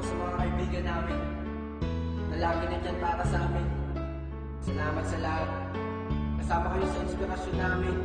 po sa mga kaibigan namin na lagi nandyan para sa amin. Salamat sa lahat. Kasama kayo sa inspirasyon namin.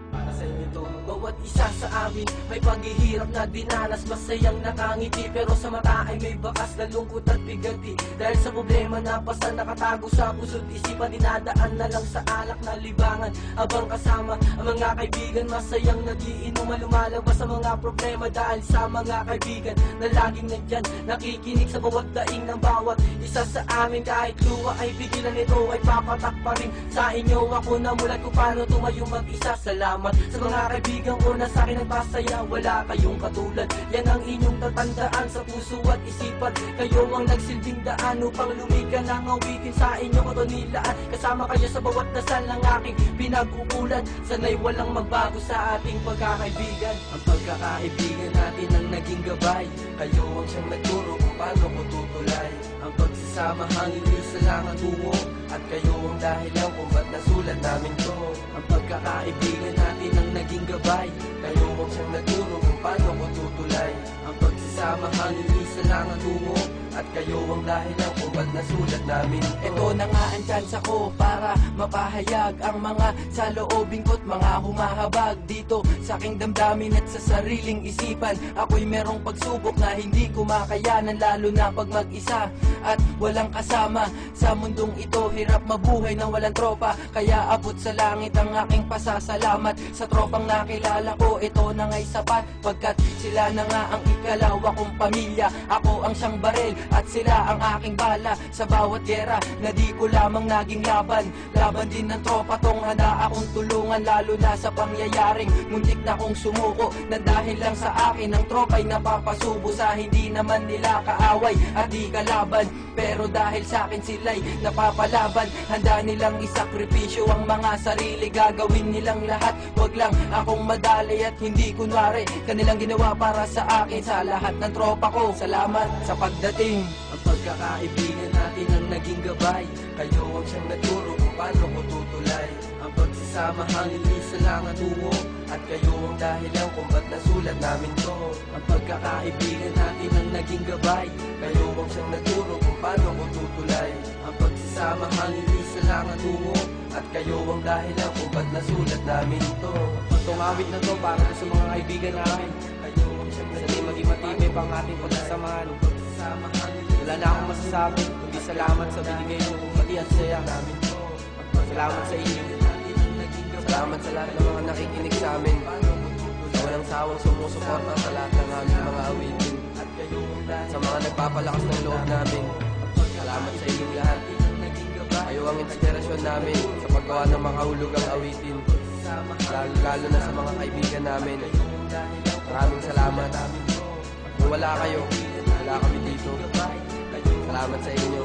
Para sa inyo to. Bawat isa sa amin may paghihirap na dinanas, masayang nakangiti, pero sa mata ay may bakas na lungkot at bigati. Dahil sa problema na basta nakatago sa puso't isipan, dinadaan na lang sa alak na libangan. Habang kasama ang mga kaibigan, masayang nagiinom, lumalabas sa mga problema dahil sa mga kaibigan na laging nandyan, nakikinig sa bawat daing ng bawat isa sa amin. Kahit luwa ay pigilan, ito ay papatak pa rin sa inyo. Ako na mulat kung paano tumayo mag-isa. Salamat sa mga kaibigan ko na sa akin nagpasaya. Wala kayong katulad, yan ang inyong tatandaan sa puso at isipan. Kayo ang nagsilbing daan upang lumigan ng awitin sa inyong katunilaan. Kasama kayo sa bawat dasal ng aking pinag-uulan. Sana'y walang magbago sa ating pagkakaibigan. Ang pagkakaibigan natin ang naging gabay. Kayo ang siyang nagturo kung paano ko tutulay. Ang pagsasama hangin isa lang ang tungo, at kayo ang dahilan kung ba't nasulat namin to. Ang pagkakaibigan natin ang naging gabay. Kayo ang siyang nagturo kung paano ko tutulay. Ang pagsasama hangin isa lang ang tungo, at kayo ang dahilan kung ba't nasulat namin to. Ito na nga ang chance ko para mapahayag ang mga saloobin ko't mga humahabag dito sa aking damdamin at sa sariling isipan. Ako'y merong pagsubok na hindi ko makayanan, lalo na pag mag-isa at walang kasama. Sa mundong ito, hirap mabuhay na walang tropa, kaya abot sa langit ang aking pasasalamat. Sa tropang nakilala ko, ito na nga'y sapat, pagkat sila na nga ang ikalawa kong pamilya. Ako ang siyang baril at sila ang aking bala. Sa bawat gera na di ko lamang naging laban, laban din ng tropa tong handa akong tulungan. Lalo na sa pangyayaring muntik na kong sumuko, na dahil lang sa akin ang tropa'y napapasubo. Sa hindi naman nila kaaway at di kalaban, pero dahil sa akin sila'y napapalaban. Handa nilang isakripisyo ang mga sarili, gagawin nilang lahat, wag lang akong madali at hindi kunwari. Kanilang ginawa para sa akin, sa lahat ng tropa ko, salamat sa pagdating. Ang pagkakaibigan natin ang naging gabay. Kayo ang siyang nagturo kung paano ko tutulay. Ang pagsasama hangin isa lang ang tungo, at kayo ang dahilan kung ba't nasulat namin to. Ang pagkakaibigan natin ang naging gabay. Kayo ang siyang nagturo kung paano ko tutulay. Ang pagsasama hangin isa lang ang tungo, at kayo ang dahilan kung ba't nasulat namin to. Itong awit na to para sa mga kaibigan namin. Kayo ang siyang nagturo maging matibay pang ating pagsasamahan. Wala na akong masasabi, kundi salamat sa binigay mo, pati at saya namin to. Salamat sa inyo. Salamat sa lahat ng mga nakikinig sa amin, sa walang sawang sumusuporta sa lahat ng aming mga awitin, sa mga nagpapalakas ng loob namin. Salamat sa inyong lahat. Kayo ang inspirasyon namin sa paggawa ng makahulugang awitin, lalo na sa mga kaibigan namin. Maraming salamat. Kung wala kayo, wala kami dito. Salamat sa inyo.